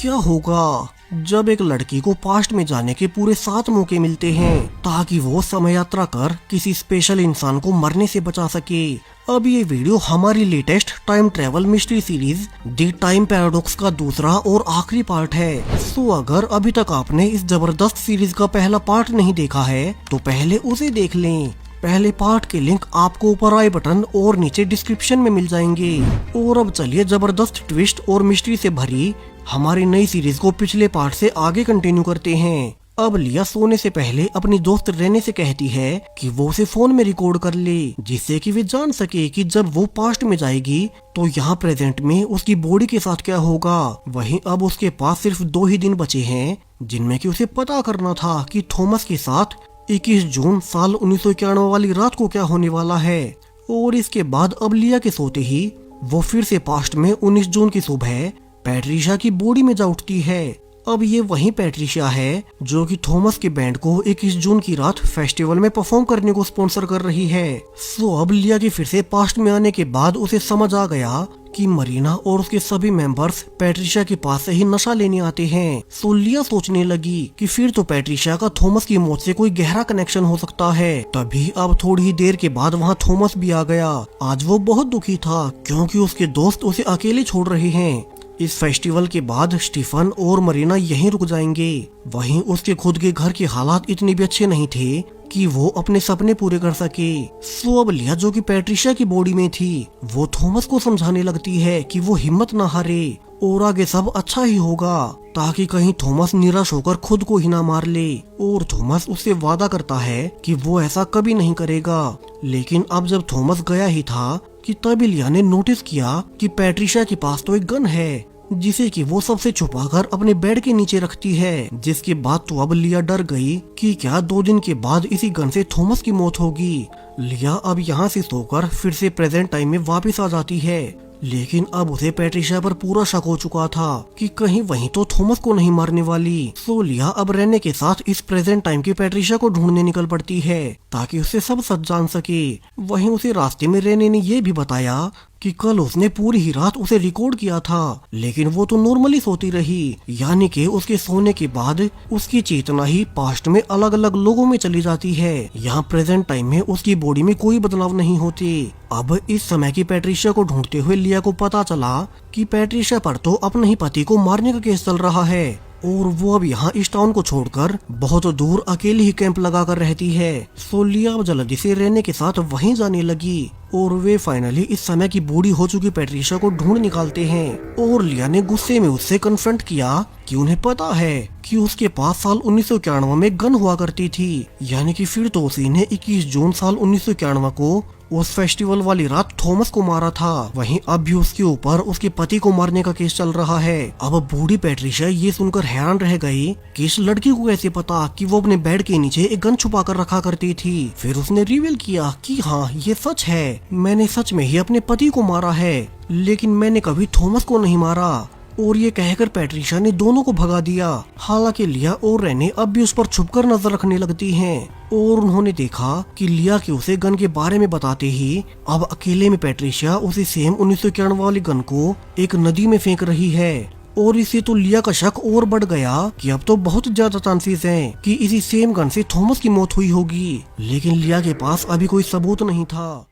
क्या होगा जब एक लड़की को पास्ट में जाने के पूरे 7 मौके मिलते हैं ताकि वो समय यात्रा कर किसी स्पेशल इंसान को मरने से बचा सके। अब ये वीडियो हमारी latest time travel mystery series the time paradox का दूसरा और आखिरी पार्ट है। सो अगर अभी तक आपने इस जबरदस्त सीरीज का पहला पार्ट नहीं देखा है तो पहले उसे देख लें। पहले पार्ट के लिंक आपको ऊपर आई बटन और नीचे डिस्क्रिप्शन में मिल जाएंगे। और अब चलिए जबरदस्त ट्विस्ट और मिस्ट्री से भरी हमारी नई सीरीज को पिछले पार्ट से आगे कंटिन्यू करते हैं। अब लिया सोने से पहले अपनी दोस्त रहने से कहती है कि वो उसे फोन में रिकॉर्ड कर ले, जिससे कि वे जान सके कि जब वो पास्ट में जाएगी तो यहाँ प्रेजेंट में उसकी बॉडी के साथ क्या होगा। वहीं अब उसके पास सिर्फ 2 ही दिन बचे हैं जिनमें कि उसे पता करना था कि थॉमस के साथ 21 जून साल 1991 वाली रात को क्या होने वाला है। और इसके बाद अब लिया के सोते ही वो फिर से पास्ट में 19 जून की सुबह पैट्रिशा की बॉडी में जा उठती है। अब ये वही पैट्रिशा है जो कि थॉमस के बैंड को 21 जून की रात फेस्टिवल में परफॉर्म करने को स्पॉन्सर कर रही है। सो अब लिया के फिर से पास्ट में आने के बाद उसे समझ आ गया कि मरीना और उसके सभी मेंबर्स पैट्रिशा के पास से ही नशा लेने आते हैं। सो लिया सोचने लगी कि फिर तो पैट्रिशा का थॉमस की मौत से कोई गहरा कनेक्शन हो सकता है। तभी अब थोड़ी ही देर के बाद वहाँ थॉमस भी आ गया। आज वो बहुत दुखी था क्योंकि उसके दोस्त उसे अकेले छोड़ रहे हैं। इस फेस्टिवल के बाद स्टीफन और मरीना यहीं रुक जाएंगे। वहीं उसके खुद के घर के हालात इतने भी अच्छे नहीं थे कि वो अपने सपने पूरे कर सके। सो अब लिया जो कि पैट्रिशा की बॉडी में थी वो थॉमस को समझाने लगती है कि वो हिम्मत ना हारे और आगे सब अच्छा ही होगा, ताकि कहीं थॉमस निराश होकर खुद को ही ना मार ले। और थॉमस उससे वादा करता है कि वो ऐसा कभी नहीं करेगा। लेकिन अब जब थॉमस गया ही था कि तभी लिया ने नोटिस किया कि पैट्रिशा के पास तो एक गन है जिसे कि वो सबसे छुपाकर अपने बेड के नीचे रखती है। जिसके बाद तो अब लिया डर गई कि क्या 2 दिन के बाद इसी गन से थॉमस की मौत होगी। लिया अब यहाँ से सोकर फिर से प्रेजेंट टाइम में वापस आ जाती है। लेकिन अब उसे पैट्रिशा पर पूरा शक हो चुका था कि कहीं वहीं तो थॉमस को नहीं मारने वाली। सो लिया अब रहने के साथ इस प्रेजेंट टाइम की पैट्रिशा को ढूंढने निकल पड़ती है ताकि उससे सब सच जान सके। वहीं उसे रास्ते में रहने ने ये भी बताया कि कल उसने पूरी ही रात उसे रिकॉर्ड किया था, लेकिन वो तो नॉर्मली सोती रही। यानी कि उसके सोने के बाद उसकी चेतना ही पास्ट में अलग अलग लोगों में चली जाती है। यहाँ प्रेजेंट टाइम में उसकी बॉडी में कोई बदलाव नहीं होती। अब इस समय की पैट्रिशा को ढूंढते हुए लिया को पता चला कि पैट्रिशा पर तो अपने ही पति को मारने का केस चल रहा है और वो अब यहाँ इस टाउन को छोड़कर बहुत दूर अकेली ही कैंप लगा कर रहती है। सो लिया अब जल्दी से रहने के साथ वहीं जाने लगी और वे फाइनली इस समय की बूढ़ी हो चुकी पैट्रिशा को ढूंढ निकालते हैं। और लिया ने गुस्से में उससे कन्फ्रंट किया कि उन्हें पता है कि उसके पास साल 1991 में गन हुआ करती थी। यानी कि फिर तो उसी ने 21 जून साल 1991 को उस फेस्टिवल वाली रात थॉमस को मारा था। वहीं अब भी उसके ऊपर उसके पति को मारने का केस चल रहा है। अब बूढ़ी पैट्रिशा ये सुनकर हैरान रह गई कि इस लड़की को कैसे पता कि वो अपने बेड के नीचे एक गन छुपा कर रखा करती थी। फिर उसने रिवील किया कि हाँ ये सच है, मैंने सच में ही अपने पति को मारा है, लेकिन मैंने कभी थॉमस को नहीं मारा। और ये कहकर पैट्रिशा ने दोनों को भगा दिया। हालांकि लिया और रेने अब भी उस पर छुपकर नजर रखने लगती हैं और उन्होंने देखा कि लिया के उसे गन के बारे में बताते ही अब अकेले में पैट्रिशा उसी सेम 1991 वाली गन को एक नदी में फेंक रही है। और इससे तो लिया का शक और बढ़ गया कि अब तो बहुत ज्यादा चांसेस हैं कि इसी सेम गन से थॉमस की मौत हुई होगी। लेकिन लिया के पास अभी कोई सबूत नहीं था।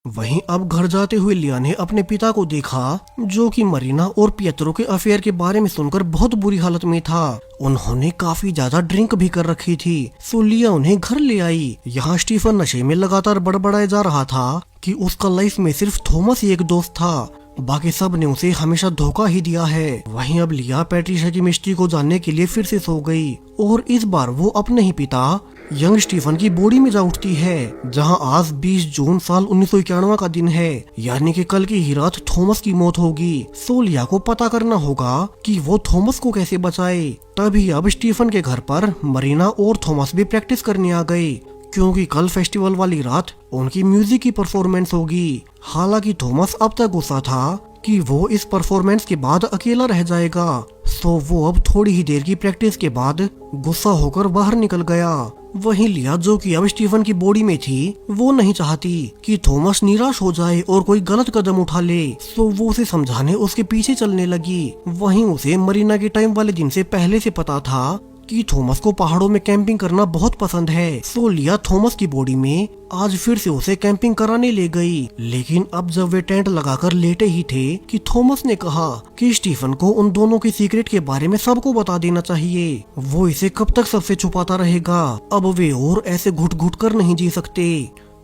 वहीं अब घर जाते हुए लिया ने अपने पिता को देखा जो कि मरीना और पियत्रो के अफेयर के बारे में सुनकर बहुत बुरी हालत में था। उन्होंने काफी ज्यादा ड्रिंक भी कर रखी थी। सो लिया उन्हें घर ले आई। यहाँ स्टीफन नशे में लगातार बड़बड़ाया जा रहा था कि उसका लाइफ में सिर्फ थॉमस ही एक दोस्त था, बाकी सब ने उसे हमेशा धोखा ही दिया है। वहीं अब लिया पैट्रिशा की मिस्ट्री को जानने के लिए फिर से सो गई और इस बार वो अपने ही पिता यंग स्टीफन की बॉडी में जा उठती है, जहां आज 20 जून साल 1991 का दिन है। यानी कि कल की ही रात थॉमस की मौत होगी। सो लिया को पता करना होगा कि वो थॉमस को कैसे बचाए। तभी अब स्टीफन के घर पर मरीना और थॉमस भी प्रैक्टिस करने आ गए क्योंकि कल फेस्टिवल वाली रात उनकी म्यूजिक की परफॉर्मेंस होगी। हालांकि थॉमस अब तक गुस्सा था कि वो इस परफॉर्मेंस के बाद अकेला रह जाएगा। सो वो अब थोड़ी ही देर की प्रैक्टिस के बाद गुस्सा होकर बाहर निकल गया। वहीं लिया, जो कि अब स्टीफन की बॉडी में थी, वो नहीं चाहती कि थॉमस निराश हो जाए और कोई गलत कदम उठा ले, तो वो उसे समझाने उसके पीछे चलने लगी। वहीं उसे मरीना के टाइम वाले दिन से पहले से पता था कि थॉमस को पहाड़ों में कैंपिंग करना बहुत पसंद है। सो लिया थॉमस की बॉडी में आज फिर से उसे कैंपिंग कराने ले गई। लेकिन अब जब वे टेंट लगाकर लेटे ही थे कि थॉमस ने कहा कि स्टीफन को उन दोनों के सीक्रेट के बारे में सबको बता देना चाहिए। वो इसे कब तक सबसे छुपाता रहेगा। अब वे और ऐसे घुट घुट कर नहीं जी सकते।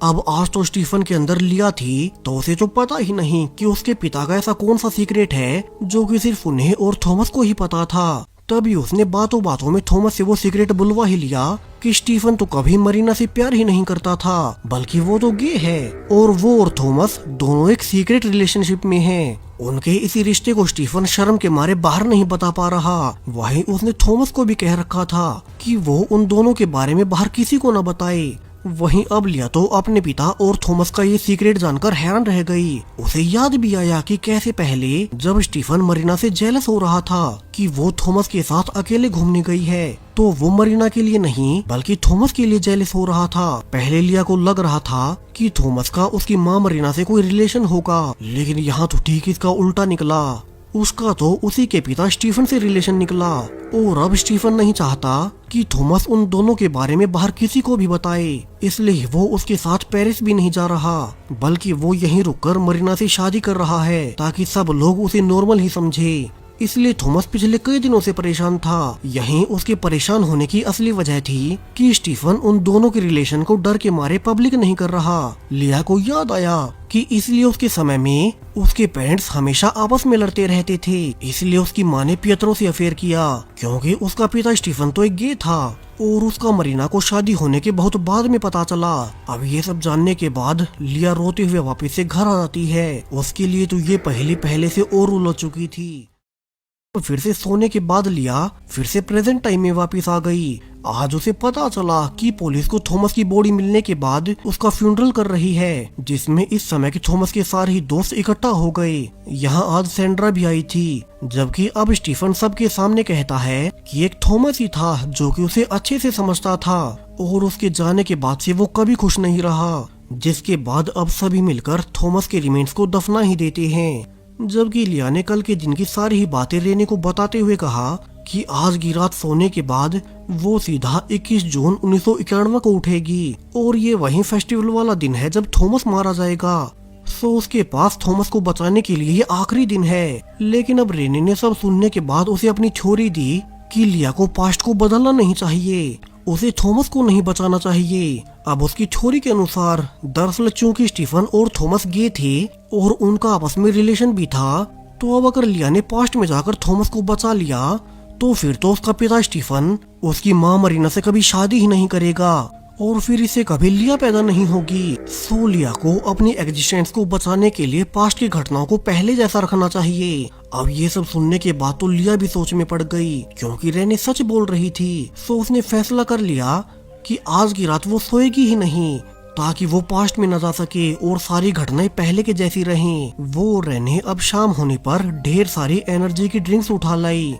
अब आज तो स्टीफन के अंदर लिया थी, तो उसे तो पता ही नहीं कि उसके पिता का ऐसा कौन सा सीक्रेट है जो कि सिर्फ उन्हें और थॉमस को ही पता था। तभी उसने बातों बातों में थॉमस से वो सीक्रेट बुलवा ही लिया कि स्टीफन तो कभी मरीना से प्यार ही नहीं करता था, बल्कि वो तो गे है और वो और थॉमस दोनों एक सीक्रेट रिलेशनशिप में हैं। उनके इसी रिश्ते को स्टीफन शर्म के मारे बाहर नहीं बता पा रहा। वहीं उसने थॉमस को भी कह रखा था कि वो उन दोनों के बारे में बाहर किसी को न बताए। वहीं अब लिया तो अपने पिता और थॉमस का ये सीक्रेट जानकर हैरान रह गई। उसे याद भी आया कि कैसे पहले जब स्टीफन मरीना से जेलस हो रहा था कि वो थॉमस के साथ अकेले घूमने गई है, तो वो मरीना के लिए नहीं बल्कि थॉमस के लिए जेलस हो रहा था। पहले लिया को लग रहा था कि थॉमस का उसकी माँ मरीना से कोई रिलेशन होगा, लेकिन यहाँ तो ठीक इसका उल्टा निकला। उसका तो उसी के पिता स्टीफन से रिलेशन निकला और अब स्टीफन नहीं चाहता कि थॉमस उन दोनों के बारे में बाहर किसी को भी बताए। इसलिए वो उसके साथ पेरिस भी नहीं जा रहा, बल्कि वो यहीं रुककर मरीना से शादी कर रहा है ताकि सब लोग उसे नॉर्मल ही समझे। इसलिए थॉमस पिछले कई दिनों से परेशान था। यहीं उसके परेशान होने की असली वजह थी कि स्टीफन उन दोनों के रिलेशन को डर के मारे पब्लिक नहीं कर रहा। लिया को याद आया कि इसलिए उसके समय में उसके पेरेंट्स हमेशा आपस में लड़ते रहते थे। इसलिए उसकी माँ ने पियत्रो से अफेयर किया, क्योंकि उसका पिता स्टीफन तो एक गे था और उसका मरीना को शादी होने के बहुत बाद में पता चला। अब ये सब जानने के बाद लिया रोते हुए वापस से घर आ जाती है। उसके लिए तो ये पहले से और उलझ चुकी थी। फिर से सोने के बाद लिया फिर से प्रेजेंट टाइम में वापस आ गई। आज उसे पता चला कि पुलिस को थॉमस की बॉडी मिलने के बाद उसका फ्यूनरल कर रही है, जिसमें इस समय के थॉमस के सारे ही दोस्त इकट्ठा हो गए। यहाँ आज सैंड्रा भी आई थी, जबकि अब स्टीफन सबके सामने कहता है कि एक थॉमस ही था जो कि उसे अच्छे से समझता था और उसके जाने के बाद से वो कभी खुश नहीं रहा। जिसके बाद अब सभी मिलकर थॉमस के रिमेन्स को दफना ही देते हैं। जबकि लिया ने कल के दिन की सारी ही बातें रेने को बताते हुए कहा कि आज की रात सोने के बाद वो सीधा 21 जून 1991 को उठेगी और ये वही फेस्टिवल वाला दिन है जब थॉमस मारा जाएगा। सो उसके पास थॉमस को बचाने के लिए ये आखिरी दिन है। लेकिन अब रेने ने सब सुनने के बाद उसे अपनी थ्योरी दी कि लिया को पास्ट को बदलना नहीं चाहिए, उसे थॉमस को नहीं बचाना चाहिए। अब उसकी थ्योरी के अनुसार दरअसल चूंकि स्टीफन और थॉमस गे थे और उनका आपस में रिलेशन भी था, तो अब अगर लिया ने पास्ट में जाकर थॉमस को बचा लिया तो फिर तो उसका पिता स्टीफन उसकी माँ मरीना से कभी शादी ही नहीं करेगा और फिर इसे कभी लिया पैदा नहीं होगी। सो लिया को अपनी एग्जिस्टेंस को बचाने के लिए पास्ट की घटनाओं को पहले जैसा रखना चाहिए। अब ये सब सुनने के बाद तो लिया भी सोच में पड़ गई, क्योंकि रेने सच बोल रही थी। सो उसने फैसला कर लिया कि आज की रात वो सोएगी ही नहीं, ताकि वो पास्ट में न जा सके और सारी घटनाएं पहले के जैसी रहें। वो रेने अब शाम होने पर ढेर सारी एनर्जी की ड्रिंक्स उठा लाई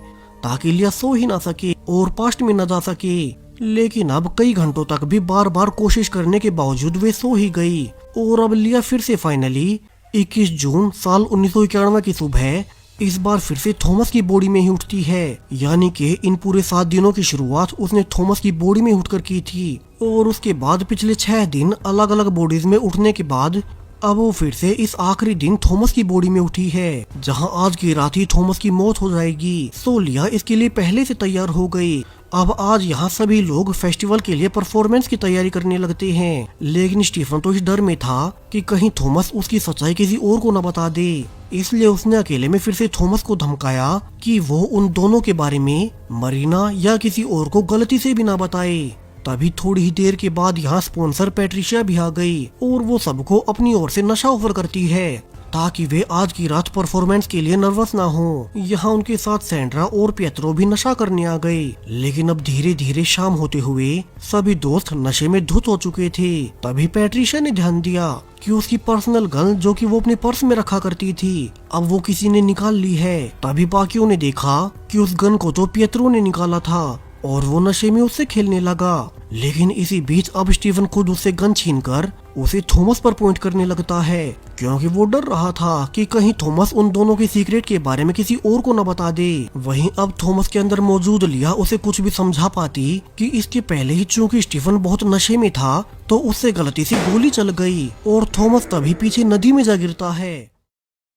ताकि लिया सो ही ना सके और पास्ट में न जा सके। लेकिन अब कई घंटों तक भी बार बार कोशिश करने के बावजूद वे सो ही गई और अब लिया फिर से फाइनली 21 जून साल 1991 की सुबह इस बार फिर से थॉमस की बॉडी में ही उठती है। यानी कि इन पूरे 7 दिनों की शुरुआत उसने थॉमस की बॉडी में उठकर की थी और उसके बाद पिछले 6 दिन अलग अलग बॉडीज में उठने के बाद अब वो फिर से इस आखिरी दिन थॉमस की बॉडी में उठी है, जहां आज की रात ही थॉमस की मौत हो जाएगी। सो लिया इसके लिए पहले से तैयार हो गई। अब आज यहाँ सभी लोग फेस्टिवल के लिए परफॉर्मेंस की तैयारी करने लगते हैं, लेकिन स्टीफन तो इस डर में था कि कहीं थॉमस उसकी सच्चाई किसी और को न बता दे। इसलिए उसने अकेले में फिर से थॉमस को धमकाया कि वो उन दोनों के बारे में मरीना या किसी और को गलती से भी ना बताए। तभी थोड़ी ही देर के बाद यहाँ स्पॉन्सर पैट्रिशिया भी आ गई और वो सबको अपनी ओर से नशा ऑफर करती है ताकि वे आज की रात परफॉर्मेंस के लिए नर्वस ना हो। यहाँ उनके साथ सैंड्रा और पियत्रो भी नशा करने आ गए। लेकिन अब धीरे धीरे शाम होते हुए सभी दोस्त नशे में धुत हो चुके थे। तभी पैट्रिशिया ने ध्यान दिया कि उसकी पर्सनल गन जो कि वो अपने पर्स में रखा करती थी, अब वो किसी ने निकाल ली है। तभी बाकियों ने देखा कि उस गन को तो पियत्रो ने निकाला था और वो नशे में उससे खेलने लगा। लेकिन इसी बीच अब स्टीफन खुद उससे गन छीनकर उसे थॉमस पर पॉइंट करने लगता है, क्योंकि वो डर रहा था कि कहीं थॉमस उन दोनों के सीक्रेट के बारे में किसी और को न बता दे। वहीं अब थॉमस के अंदर मौजूद लिया उसे कुछ भी समझा पाती कि इसके पहले ही चूंकि स्टीफन बहुत नशे में था तो उससे गलती से गोली चल गई और थॉमस तभी पीछे नदी में जा गिरता है।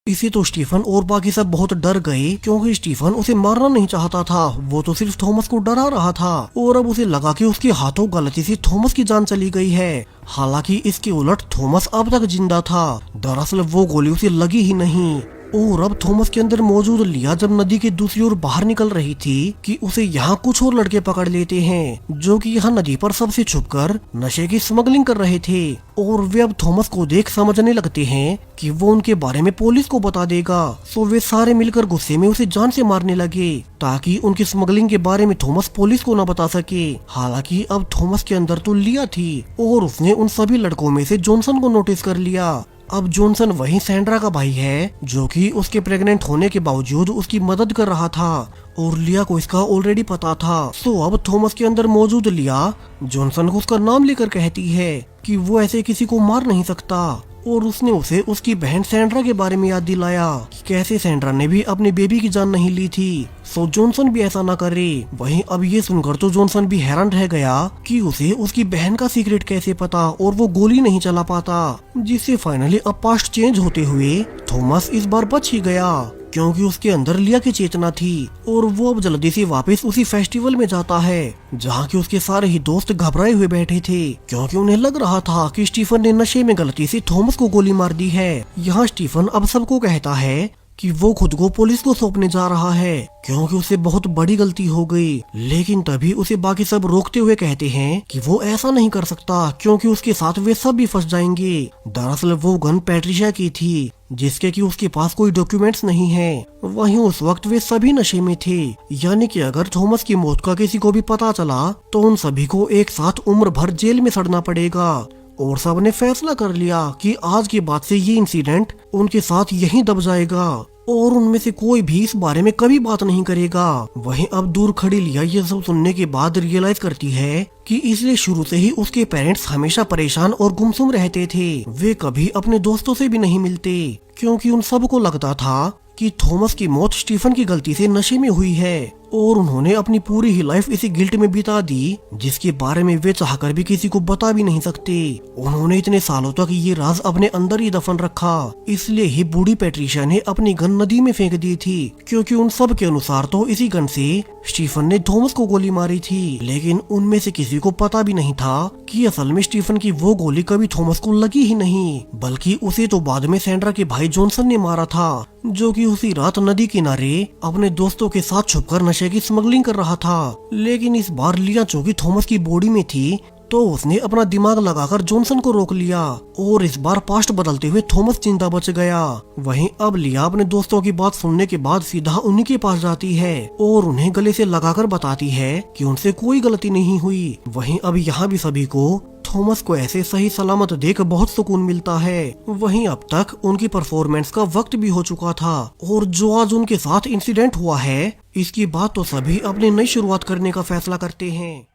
इसे तो स्टीफन और बाकी सब बहुत डर गए, क्योंकि स्टीफन उसे मारना नहीं चाहता था, वो तो सिर्फ थॉमस को डरा रहा था और अब उसे लगा कि उसके हाथों गलती से थॉमस की जान चली गई है। हालांकि इसके उलट थॉमस अब तक जिंदा था। दरअसल वो गोली उसे लगी ही नहीं। और अब थॉमस के अंदर मौजूद लिया जब नदी के दूसरी ओर बाहर निकल रही थी कि उसे यहाँ कुछ और लड़के पकड़ लेते हैं जो कि यहाँ नदी पर सबसे छुपकर नशे की स्मगलिंग कर रहे थे। और वे अब थॉमस को देख समझने लगते हैं कि वो उनके बारे में पुलिस को बता देगा। सो वे सारे मिलकर गुस्से में उसे जान से मारने लगे ताकि उनकी स्मगलिंग के बारे में थॉमस पुलिस को न बता सके। हालांकि अब थॉमस के अंदर तो लिया थी और उसने उन सभी लड़कों में से जॉनसन को नोटिस कर लिया। अब जॉनसन वही सैंड्रा का भाई है जो कि उसके प्रेग्नेंट होने के बावजूद उसकी मदद कर रहा था और लिया को इसका ऑलरेडी पता था। सो अब थॉमस के अंदर मौजूद लिया जॉनसन को उसका नाम लेकर कहती है कि वो ऐसे किसी को मार नहीं सकता और उसने उसे उसकी बहन सैंड्रा के बारे में याद दिलाया कि कैसे सैंड्रा ने भी अपने बेबी की जान नहीं ली थी। सो जॉनसन भी ऐसा ना करे। वहीं अब ये सुनकर तो जॉनसन भी हैरान रह गया कि उसे उसकी बहन का सीक्रेट कैसे पता और वो गोली नहीं चला पाता, जिससे फाइनली अब पास्ट चेंज होते हुए थॉमस इस बार बच ही गया क्योंकि उसके अंदर लिया की चेतना थी और वो अब जल्दी से वापस उसी फेस्टिवल में जाता है जहाँ के उसके सारे ही दोस्त घबराए हुए बैठे थे, क्योंकि उन्हें लग रहा था कि स्टीफन ने नशे में गलती से थॉमस को गोली मार दी है। यहाँ स्टीफन अब सबको कहता है कि वो खुद को पुलिस को सौंपने जा रहा है क्योंकि उसे बहुत बड़ी गलती हो गई। लेकिन तभी उसे बाकी सब रोकते हुए कहते हैं कि वो ऐसा नहीं कर सकता क्योंकि उसके साथ वे सब भी फंस जाएंगे। दरअसल वो गन पैट्रिशा की थी जिसके कि उसके पास कोई डॉक्यूमेंट्स नहीं है। वहीं उस वक्त वे सभी नशे में थे, यानी कि अगर थॉमस की मौत का किसी को भी पता चला तो उन सभी को एक साथ उम्र भर जेल में सड़ना पड़ेगा। और सबने फैसला कर लिया कि आज के बाद से ये इंसिडेंट उनके साथ यहीं दब जाएगा और उनमें से कोई भी इस बारे में कभी बात नहीं करेगा। वहीं अब दूर खड़ी लिया ये सब सुनने के बाद रियलाइज करती है कि इसलिए शुरू से ही उसके पेरेंट्स हमेशा परेशान और गुमसुम रहते थे। वे कभी अपने दोस्तों से भी नहीं मिलते क्योंकि उन सबको लगता था कि थॉमस की मौत स्टीफन की गलती से नशे में हुई है और उन्होंने अपनी पूरी ही लाइफ इसी गिल्ट में बिता दी जिसके बारे में वे चाहकर भी किसी को बता भी नहीं सकते। उन्होंने इतने सालों तक ये राज अपने अंदर ही दफन रखा, इसलिए ही बूढ़ी पैट्रिशा ने अपनी गन नदी में फेंक दी थी क्योंकि उन सब के अनुसार तो इसी गन से स्टीफन ने थॉमस को गोली मारी थी। लेकिन उनमें से किसी को पता भी नहीं था कि असल में स्टीफन की वो गोली कभी थॉमस को लगी ही नहीं, बल्कि उसे तो बाद में सैंड्रा के भाई जॉनसन ने मारा था जो कि उसी रात नदी किनारे अपने दोस्तों के साथ छुपकर नशे की स्मगलिंग कर रहा था। लेकिन इस बार लिया चूंकि थॉमस की बॉडी में थी तो उसने अपना दिमाग लगाकर जॉनसन को रोक लिया और इस बार पास्ट बदलते हुए थॉमस जिंदा बच गया। वहीं अब लिया अपने दोस्तों की बात सुनने के बाद सीधा उन्हीं के पास जाती है और उन्हें गले से लगाकर बताती है कि उनसे कोई गलती नहीं हुई। वहीं अब यहाँ भी सभी को थॉमस को ऐसे सही सलामत देख बहुत सुकून मिलता है। वहीं अब तक उनकी परफॉर्मेंस का वक्त भी हो चुका था और जो आज उनके साथ इंसिडेंट हुआ है इसके बाद तो सभी अपनी नई शुरुआत करने का फैसला करते हैं।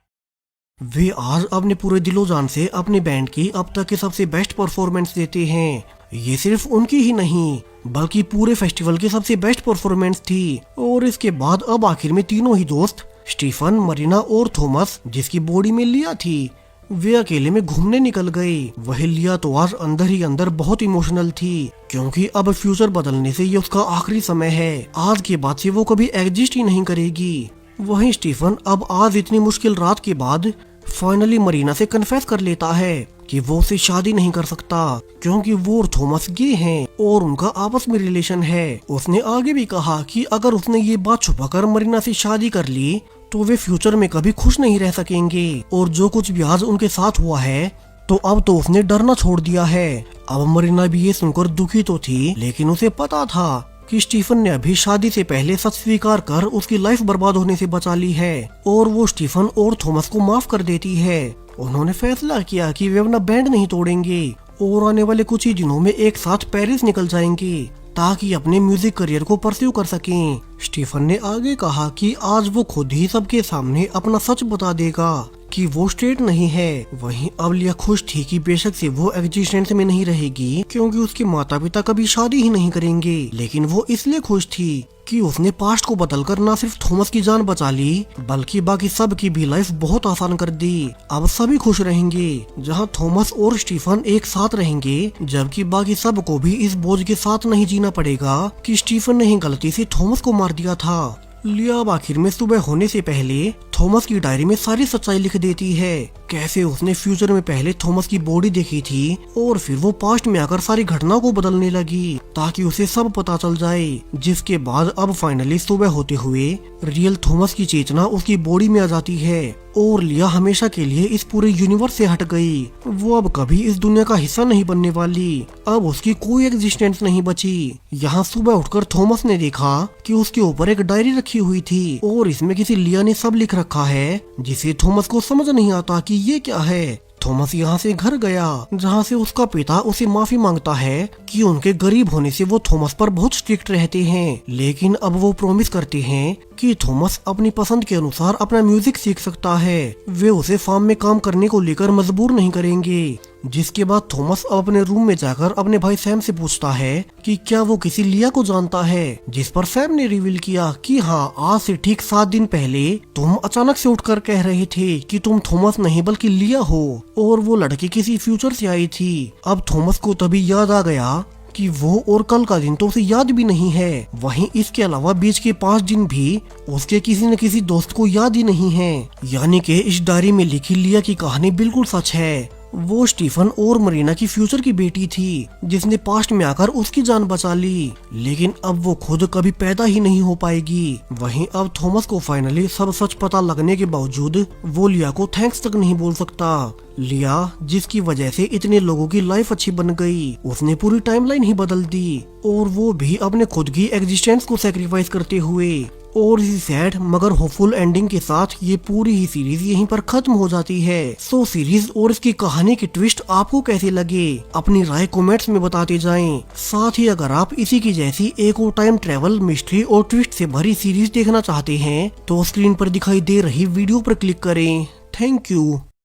वे आज अपने पूरे दिलो जान से अपने बैंड की अब तक की सबसे बेस्ट परफॉर्मेंस देते हैं। ये सिर्फ उनकी ही नहीं बल्कि पूरे फेस्टिवल की सबसे बेस्ट परफॉर्मेंस थी। और इसके बाद अब आखिर में तीनों ही दोस्त स्टीफन, मरीना और थॉमस जिसकी बॉडी में लिया थी वे अकेले में घूमने निकल गए। वही लिया तो आज अंदर ही अंदर बहुत इमोशनल थी क्योंकि अब फ्यूचर बदलने से ये उसका आखिरी समय है। आज के बाद से वो कभी एग्जिस्ट ही नहीं करेगी। वहीं स्टीफन अब आज इतनी मुश्किल रात के बाद फाइनली मरीना से कन्फेस कर लेता है कि वो उससे शादी नहीं कर सकता क्योंकि वो और थॉमस गे हैं और उनका आपस में रिलेशन है। उसने आगे भी कहा कि अगर उसने ये बात छुपाकर मरीना से शादी कर ली तो वे फ्यूचर में कभी खुश नहीं रह सकेंगे। और जो कुछ भी आज उनके साथ हुआ है तो अब तो उसने डरना छोड़ दिया है। अब मरीना भी ये सुनकर दुखी तो थी लेकिन उसे पता था कि स्टीफन ने अभी शादी से पहले सच स्वीकार कर उसकी लाइफ बर्बाद होने से बचा ली है और वो स्टीफन और थॉमस को माफ कर देती है। उन्होंने फैसला किया कि वे अपना बैंड नहीं तोड़ेंगे और आने वाले कुछ ही दिनों में एक साथ पेरिस निकल जाएंगे ताकि अपने म्यूजिक करियर को परस्यू कर सकें। स्टीफन ने आगे कहा कि आज वो खुद ही सबके सामने अपना सच बता देगा कि वो स्ट्रेट नहीं है। वहीं अब लिया खुश थी कि बेशक से वो एग्जिस्टेंस में नहीं रहेगी क्योंकि उसके माता पिता कभी शादी ही नहीं करेंगे, लेकिन वो इसलिए खुश थी कि उसने पास्ट को बदलकर न सिर्फ थॉमस की जान बचा ली बल्कि बाकी सब की भी लाइफ बहुत आसान कर दी। अब सभी खुश रहेंगे जहां थॉमस और स्टीफन एक साथ रहेंगे, जबकि बाकी सब को भी इस बोझ के साथ नहीं जीना पड़ेगा कि स्टीफन ने ही गलती से थॉमस को मार दिया था। लिया अब आखिर में सुबह होने से पहले थॉमस की डायरी में सारी सच्चाई लिख देती है, कैसे उसने फ्यूचर में पहले थॉमस की बॉडी देखी थी और फिर वो पास्ट में आकर सारी घटनाओं को बदलने लगी ताकि उसे सब पता चल जाए। जिसके बाद अब फाइनली सुबह होते हुए रियल थॉमस की चेतना उसकी बॉडी में आ जाती है और लिया हमेशा के लिए इस पूरे यूनिवर्स से हट गई। वो अब कभी इस दुनिया का हिस्सा नहीं बनने वाली, अब उसकी कोई एग्जिस्टेंस नहीं बची। यहाँ सुबह उठकर थॉमस ने देखा कि उसके ऊपर एक डायरी रखी हुई थी और इसमें किसी लिया ने सब लिख रखा है जिसे थॉमस को समझ नहीं आता कि ये क्या है। थॉमस यहाँ से घर गया जहाँ से उसका पिता उसे माफी मांगता है कि उनके गरीब होने से वो थॉमस पर बहुत स्ट्रिक्ट रहते हैं, लेकिन अब वो प्रॉमिस करते हैं कि थॉमस अपनी पसंद के अनुसार अपना म्यूजिक सीख सकता है। वे उसे फार्म में काम करने को लेकर मजबूर नहीं करेंगे। जिसके बाद थॉमस अपने रूम में जाकर अपने भाई सैम से पूछता है कि क्या वो किसी लिया को जानता है, जिस पर सैम ने रिवील किया कि हाँ, आज से ठीक 7 दिन पहले तुम अचानक से उठकर कह रहे थे कि तुम थॉमस नहीं बल्कि लिया हो और वो लड़की किसी फ्यूचर से आई थी। अब थॉमस को तभी याद आ गया कि वो और कल का दिन तो उसे याद भी नहीं है। वहीं इसके अलावा बीच के 5 दिन भी उसके किसी न किसी दोस्त को याद ही नहीं है। यानी कि इस डायरी में लिखी लिया की कहानी बिल्कुल सच है। वो स्टीफन और मरीना की फ्यूचर की बेटी थी जिसने पास्ट में आकर उसकी जान बचा ली, लेकिन अब वो खुद कभी पैदा ही नहीं हो पाएगी। वहीं अब थॉमस को फाइनली सब सच पता लगने के बावजूद वो लिया को थैंक्स तक नहीं बोल सकता। लिया जिसकी वजह से इतने लोगों की लाइफ अच्छी बन गई, उसने पूरी टाइमलाइन ही बदल दी और वो भी अपने खुद की एग्जिस्टेंस को सैक्रिफाइस करते हुए। और इसी सैड मगर होपफुल एंडिंग के साथ ये पूरी ही सीरीज यहीं पर खत्म हो जाती है। सो सीरीज और इसकी कहानी की ट्विस्ट आपको कैसे लगे, अपनी राय कमेंट्स में बताते जाएं। साथ ही अगर आप इसी की जैसी एक और टाइम ट्रेवल मिस्ट्री और ट्विस्ट से भरी सीरीज देखना चाहते हैं तो स्क्रीन पर दिखाई दे रही वीडियो पर क्लिक करें। Thank you.